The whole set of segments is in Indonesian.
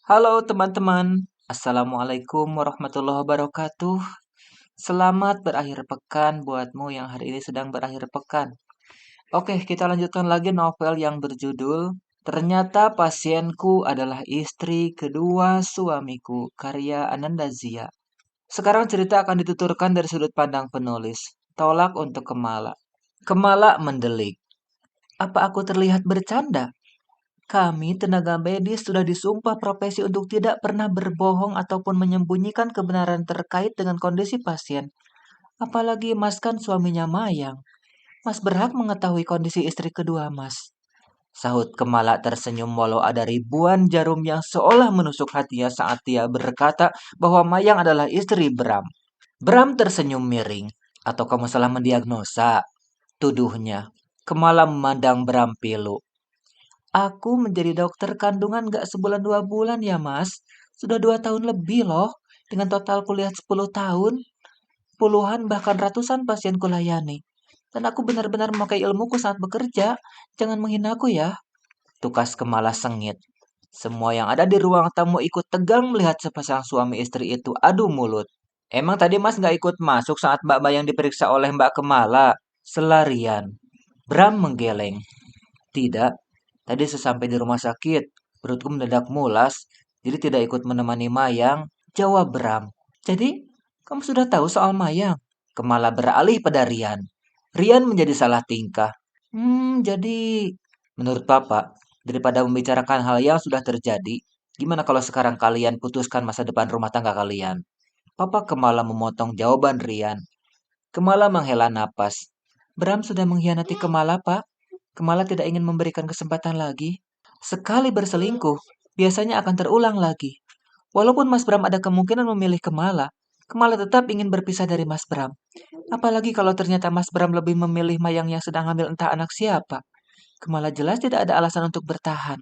Halo teman-teman, Assalamualaikum warahmatullahi wabarakatuh. Selamat berakhir pekan buatmu yang hari ini sedang berakhir pekan. Oke, kita lanjutkan lagi novel yang berjudul Ternyata Pasienku Adalah Istri Kedua Suamiku, karya Ananda Zia. Sekarang cerita akan dituturkan dari sudut pandang penulis. Tolak untuk Kemala. Kemala mendelik. Apa aku terlihat bercanda? Kami, tenaga medis, sudah disumpah profesi untuk tidak pernah berbohong ataupun menyembunyikan kebenaran terkait dengan kondisi pasien. Apalagi Mas kan suaminya Mayang. Mas berhak mengetahui kondisi istri kedua Mas. Sahut Kemala tersenyum walau ada ribuan jarum yang seolah menusuk hatinya saat dia berkata bahwa Mayang adalah istri Bram. Bram tersenyum miring. Atau kamu salah mendiagnosa? Tuduhnya. Kemala memandang Bram pilu. Aku menjadi dokter kandungan gak sebulan 2 bulan ya mas. Sudah 2 tahun lebih loh. Dengan total kuliah 10 tahun. Puluhan bahkan ratusan pasien kulayani. Dan aku benar-benar memakai ilmuku saat bekerja. Jangan menghina aku ya. Tukas Kemala sengit. Semua yang ada di ruang tamu ikut tegang melihat sepasang suami istri itu adu mulut. Emang tadi mas gak ikut masuk saat Mbak Bayang diperiksa oleh Mbak Kemala? Selarian. Bram menggeleng. Tidak, tadi sesampai di rumah sakit, perutku mendadak mulas, jadi tidak ikut menemani Mayang, jawab Bram. Jadi, kamu sudah tahu soal Mayang? Kemala beralih pada Rian. Rian menjadi salah tingkah. Jadi, menurut Papa, daripada membicarakan hal yang sudah terjadi, gimana kalau sekarang kalian putuskan masa depan rumah tangga kalian? Papa Kemala memotong jawaban Rian. Kemala menghela napas. Bram sudah mengkhianati Kemala, Pak. Kemala tidak ingin memberikan kesempatan lagi. Sekali berselingkuh, biasanya akan terulang lagi. Walaupun Mas Bram ada kemungkinan memilih Kemala, Kemala tetap ingin berpisah dari Mas Bram. Apalagi kalau ternyata Mas Bram lebih memilih Mayang yang sedang hamil entah anak siapa. Kemala jelas tidak ada alasan untuk bertahan.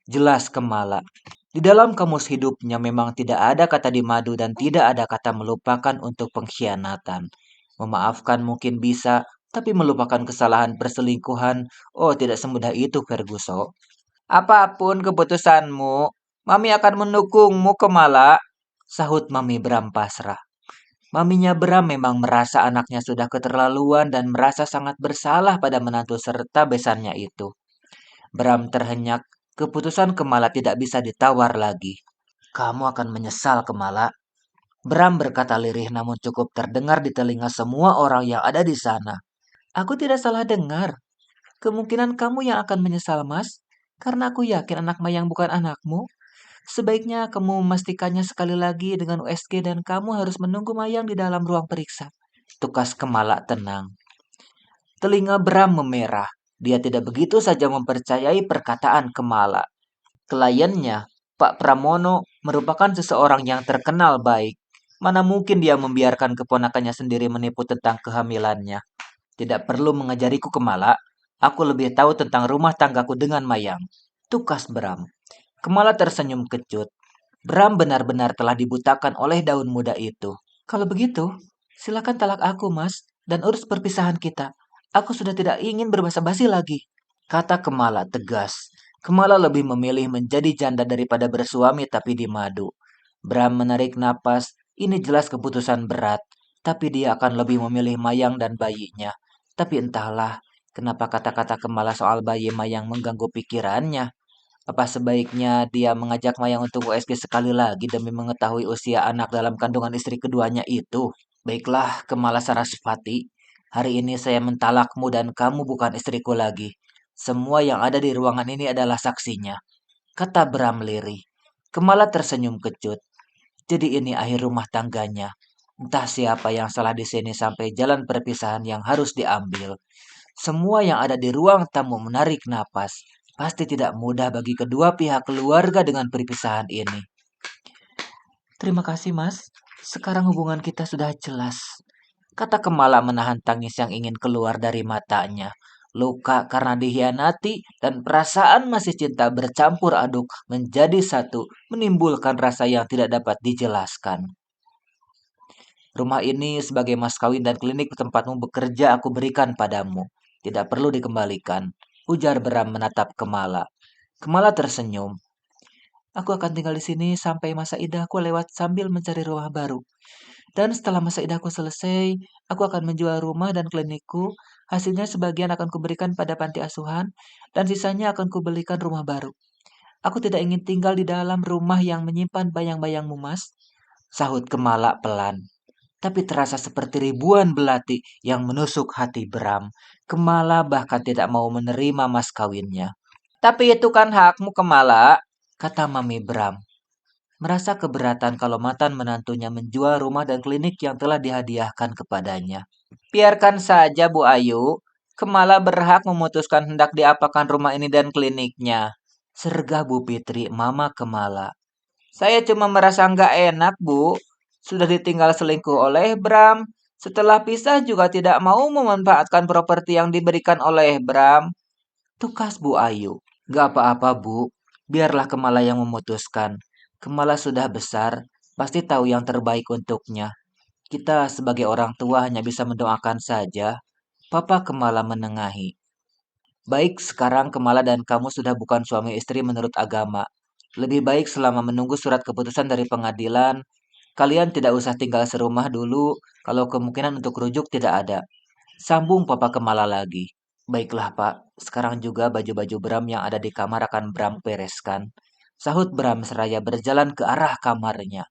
Jelas Kemala. Di dalam kamus hidupnya memang tidak ada kata di madu dan tidak ada kata melupakan untuk pengkhianatan. Memaafkan mungkin bisa, tapi melupakan kesalahan perselingkuhan, oh tidak semudah itu Ferguson. Apapun keputusanmu, Mami akan mendukungmu Kemala, sahut Mami Bram pasrah. Maminya Bram memang merasa anaknya sudah keterlaluan dan merasa sangat bersalah pada menantu serta besannya itu. Bram terhenyak, keputusan Kemala tidak bisa ditawar lagi. Kamu akan menyesal Kemala. Bram berkata lirih namun cukup terdengar di telinga semua orang yang ada di sana. Aku tidak salah dengar. Kemungkinan kamu yang akan menyesal, Mas. Karena aku yakin anak Mayang bukan anakmu. Sebaiknya kamu memastikannya sekali lagi dengan USG dan kamu harus menunggu Mayang di dalam ruang periksa. Tukas Kemala tenang. Telinga Bram memerah. Dia tidak begitu saja mempercayai perkataan Kemala. Kliennya, Pak Pramono, merupakan seseorang yang terkenal baik. Mana mungkin dia membiarkan keponakannya sendiri menipu tentang kehamilannya. Tidak perlu mengajariku Kemala. Aku lebih tahu tentang rumah tanggaku dengan Mayang. Tukas Bram. Kemala tersenyum kecut. Bram benar-benar telah dibutakan oleh daun muda itu. Kalau begitu, silakan talak aku, Mas, dan urus perpisahan kita. Aku sudah tidak ingin berbasa-basi lagi, kata Kemala tegas. Kemala lebih memilih menjadi janda daripada bersuami tapi di madu. Bram menarik napas, ini jelas keputusan berat, tapi dia akan lebih memilih Mayang dan bayinya. Tapi entahlah, kenapa kata-kata Kemala soal bayi Mayang mengganggu pikirannya. Apa sebaiknya dia mengajak Mayang untuk USG sekali lagi demi mengetahui usia anak dalam kandungan istri keduanya itu? Baiklah, Kemala Sarasvati. Hari ini saya mentalakmu dan kamu bukan istriku lagi. Semua yang ada di ruangan ini adalah saksinya, kata Bram lirih. Kemala tersenyum kecut. Jadi ini akhir rumah tangganya. Entah siapa yang salah di sini sampai jalan perpisahan yang harus diambil. Semua yang ada di ruang tamu menarik napas. Pasti tidak mudah bagi kedua pihak keluarga dengan perpisahan ini. Terima kasih, Mas. Sekarang hubungan kita sudah jelas, kata Kemala menahan tangis yang ingin keluar dari matanya. Luka karena dikhianati dan perasaan masih cinta bercampur aduk menjadi satu, menimbulkan rasa yang tidak dapat dijelaskan. Rumah ini sebagai mas kawin dan klinik tempatmu bekerja aku berikan padamu. Tidak perlu dikembalikan, ujar Bram menatap Kemala. Kemala tersenyum. Aku akan tinggal di sini sampai masa idahku lewat sambil mencari rumah baru. Dan setelah masa idahku selesai, aku akan menjual rumah dan klinikku. Hasilnya sebagian akan kuberikan pada panti asuhan, dan sisanya akan kubelikan rumah baru. Aku tidak ingin tinggal di dalam rumah yang menyimpan bayang-bayangmu, Mas. Sahut Kemala pelan. Tapi terasa seperti ribuan belati yang menusuk hati Bram. Kemala bahkan tidak mau menerima mas kawinnya. Tapi itu kan hakmu, Kemala, kata Mami Bram. Merasa keberatan kalau mantan menantunya menjual rumah dan klinik yang telah dihadiahkan kepadanya. Biarkan saja, Bu Ayu. Kemala berhak memutuskan hendak diapakan rumah ini dan kliniknya. Sergah Bu Fitri, Mama Kemala. Saya cuma merasa nggak enak, Bu. Sudah ditinggal selingkuh oleh Bram. Setelah pisah juga tidak mau memanfaatkan properti yang diberikan oleh Bram. Tukas Bu Ayu. Gak apa-apa, Bu. Biarlah Kemala yang memutuskan. Kemala sudah besar, pasti tahu yang terbaik untuknya. Kita sebagai orang tua hanya bisa mendoakan saja. Papa Kemala menengahi. Baik, sekarang Kemala dan kamu sudah bukan suami istri menurut agama. Lebih baik selama menunggu surat keputusan dari pengadilan, kalian tidak usah tinggal serumah dulu kalau kemungkinan untuk rujuk tidak ada. Sambung Papa Kemala lagi. Baiklah Pak, sekarang juga baju-baju Bram yang ada di kamar akan Bram bereskan. Sahut Bram seraya berjalan ke arah kamarnya.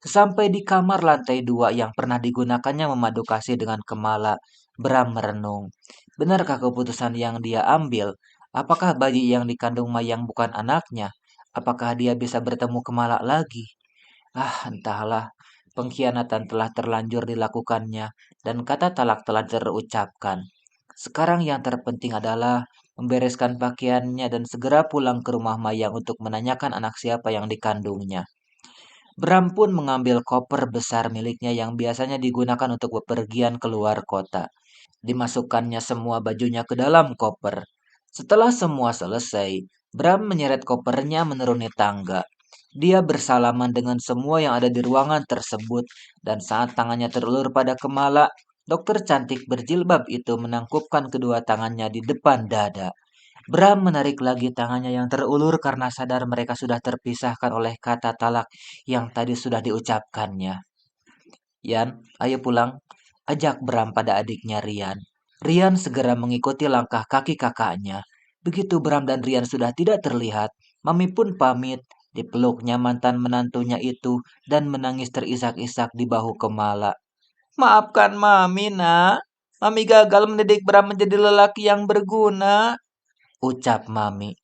Sesampai di kamar lantai 2 yang pernah digunakannya memadu kasih dengan Kemala, Bram merenung. Benarkah keputusan yang dia ambil? Apakah bayi yang dikandung Mayang bukan anaknya? Apakah dia bisa bertemu Kemala lagi? Ah, entahlah. Pengkhianatan telah terlanjur dilakukannya dan kata talak telah terucapkan. Sekarang yang terpenting adalah membereskan pakaiannya dan segera pulang ke rumah Mayang untuk menanyakan anak siapa yang dikandungnya. Bram pun mengambil koper besar miliknya yang biasanya digunakan untuk bepergian keluar kota. Dimasukkannya semua bajunya ke dalam koper. Setelah semua selesai, Bram menyeret kopernya menuruni tangga. Dia bersalaman dengan semua yang ada di ruangan tersebut, dan saat tangannya terulur pada Kemala, dokter cantik berjilbab itu menangkupkan kedua tangannya di depan dada. Bram menarik lagi tangannya yang terulur karena sadar mereka sudah terpisahkan oleh kata talak yang tadi sudah diucapkannya. Yan, ayo pulang, ajak Bram pada adiknya Rian. Rian segera mengikuti langkah kaki kakaknya. Begitu Bram dan Rian sudah tidak terlihat, Mami pun pamit, dipeluknya mantan menantunya itu dan menangis terisak-isak di bahu Kemala. Maafkan Mami, nak. Mami gagal mendidik Bram menjadi lelaki yang berguna, ucap Mami.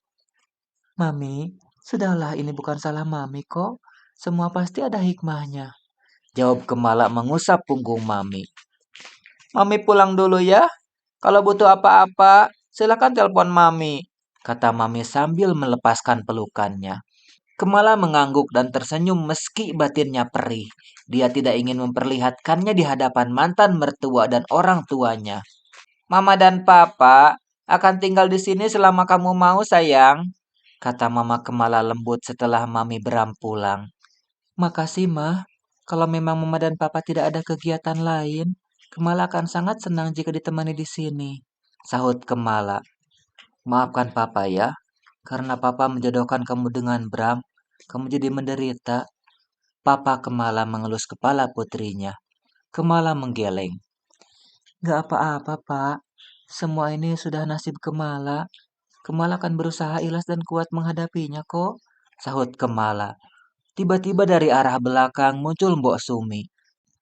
Mami, sudahlah ini bukan salah Mami kok. Semua pasti ada hikmahnya, jawab Kemala mengusap punggung Mami. Mami pulang dulu ya. Kalau butuh apa-apa, silakan telepon Mami, kata Mami sambil melepaskan pelukannya. Kemala mengangguk dan tersenyum meski batinnya perih. Dia tidak ingin memperlihatkannya di hadapan mantan mertua dan orang tuanya. Mama dan Papa akan tinggal di sini selama kamu mau, sayang, kata Mama Kemala lembut setelah Mami Bram pulang. Makasih, Mah. Kalau memang Mama dan Papa tidak ada kegiatan lain, Kemala akan sangat senang jika ditemani di sini, sahut Kemala. Maafkan Papa ya, karena Papa menjodohkan kamu dengan Bram, kamu jadi menderita. Papa Kemala mengelus kepala putrinya. Kemala menggeleng. Gak apa-apa, Pak. Semua ini sudah nasib Kemala. Kemala akan berusaha ikhlas dan kuat menghadapinya kok, sahut Kemala. Tiba-tiba dari arah belakang muncul Mbok Sumi.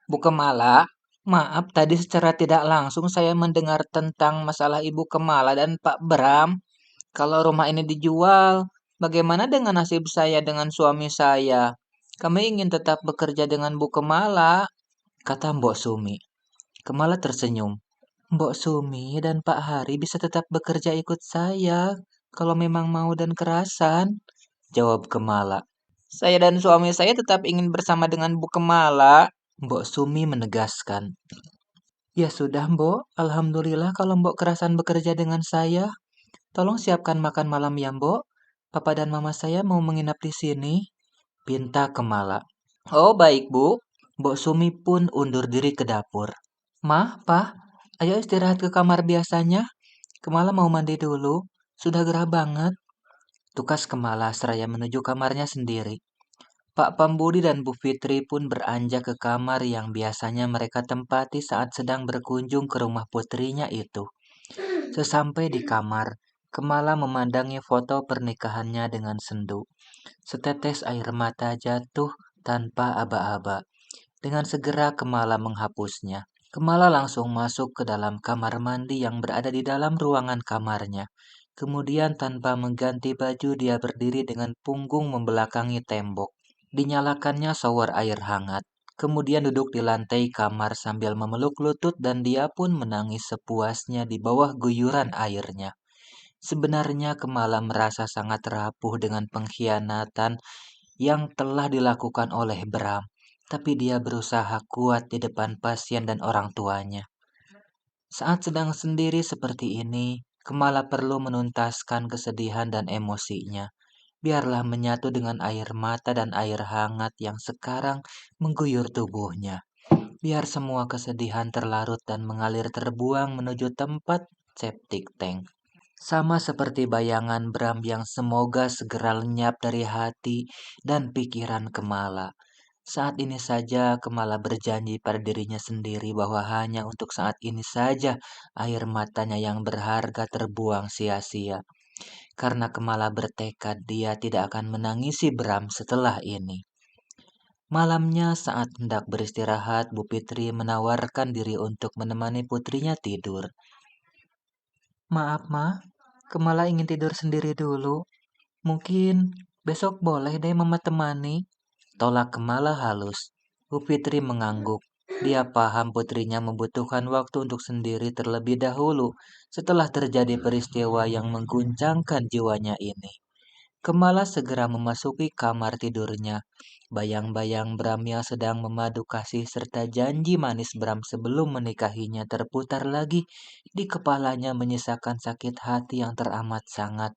Bu Kemala, maaf tadi secara tidak langsung saya mendengar tentang masalah Ibu Kemala dan Pak Bram. Kalau rumah ini dijual, bagaimana dengan nasib saya dengan suami saya? Kami ingin tetap bekerja dengan Bu Kemala, kata Mbok Sumi. Kemala tersenyum. Mbok Sumi dan Pak Hari bisa tetap bekerja ikut saya kalau memang mau dan kerasan, jawab Kemala. Saya dan suami saya tetap ingin bersama dengan Bu Kemala, Mbok Sumi menegaskan. Ya sudah, Mbok. Alhamdulillah kalau Mbok kerasan bekerja dengan saya. Tolong siapkan makan malam ya, Mbok. Papa dan Mama saya mau menginap di sini, pinta Kemala. Oh, baik, Bu. Mbok Sumi pun undur diri ke dapur. Mah, Pak, ayo istirahat ke kamar biasanya. Kemala mau mandi dulu. Sudah gerah banget. tukas Kemala seraya menuju kamarnya sendiri. Pak Pambudi dan Bu Fitri pun beranjak ke kamar yang biasanya mereka tempati saat sedang berkunjung ke rumah putrinya itu. Sesampai di kamar, Kemala memandangi foto pernikahannya dengan sendu. Setetes air mata jatuh tanpa aba-aba. Dengan segera Kemala menghapusnya. Kemala langsung masuk ke dalam kamar mandi yang berada di dalam ruangan kamarnya. Kemudian tanpa mengganti baju dia berdiri dengan punggung membelakangi tembok. Dinyalakannya shower air hangat. Kemudian duduk di lantai kamar sambil memeluk lutut dan dia pun menangis sepuasnya di bawah guyuran airnya. Sebenarnya Kemala merasa sangat rapuh dengan pengkhianatan yang telah dilakukan oleh Bram, tapi dia berusaha kuat di depan pasien dan orang tuanya. Saat sedang sendiri seperti ini, Kemala perlu menuntaskan kesedihan dan emosinya. Biarlah menyatu dengan air mata dan air hangat yang sekarang mengguyur tubuhnya. Biar semua kesedihan terlarut dan mengalir terbuang menuju tempat septic tank. Sama seperti bayangan Bram yang semoga segera lenyap dari hati dan pikiran Kemala. Saat ini saja Kemala berjanji pada dirinya sendiri bahwa hanya untuk saat ini saja air matanya yang berharga terbuang sia-sia. Karena Kemala bertekad dia tidak akan menangisi Bram setelah ini. Malamnya saat hendak beristirahat, Bu Fitri menawarkan diri untuk menemani putrinya tidur. Maaf, Ma. Kemala ingin tidur sendiri dulu. Mungkin besok boleh deh Mama temani. Tolak Kemala halus. Bu Fitri mengangguk. Dia paham putrinya membutuhkan waktu untuk sendiri terlebih dahulu setelah terjadi peristiwa yang mengguncangkan jiwanya ini. Kemala segera memasuki kamar tidurnya. Bayang-bayang Bram yang sedang memadu kasih serta janji manis Bram sebelum menikahinya terputar lagi di kepalanya menyisakan sakit hati yang teramat sangat.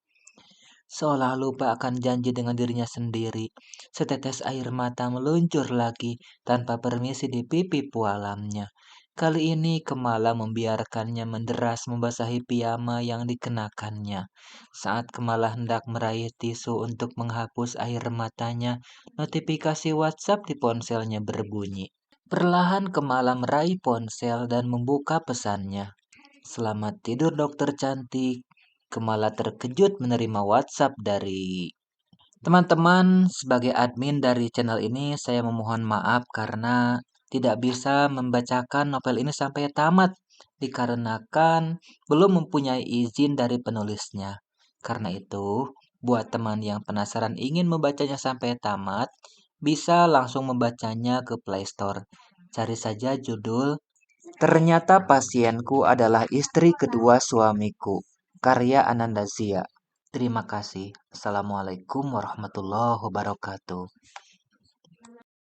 Seolah lupa akan janji dengan dirinya sendiri, setetes air mata meluncur lagi tanpa permisi di pipi pualamnya. Kali ini Kemala membiarkannya menderas membasahi piyama yang dikenakannya. Saat Kemala hendak meraih tisu untuk menghapus air matanya, notifikasi WhatsApp di ponselnya berbunyi. Perlahan Kemala meraih ponsel dan membuka pesannya. Selamat tidur dokter cantik. Kemala terkejut menerima WhatsApp dari teman-teman. Sebagai admin dari channel ini, saya memohon maaf karena tidak bisa membacakan novel ini sampai tamat dikarenakan belum mempunyai izin dari penulisnya. Karena itu, buat teman yang penasaran ingin membacanya sampai tamat, bisa langsung membacanya ke Play Store. Cari saja judul Ternyata Pasienku Adalah Istri Kedua Suamiku, karya Ananda Zia. Terima kasih. Assalamualaikum warahmatullahi wabarakatuh.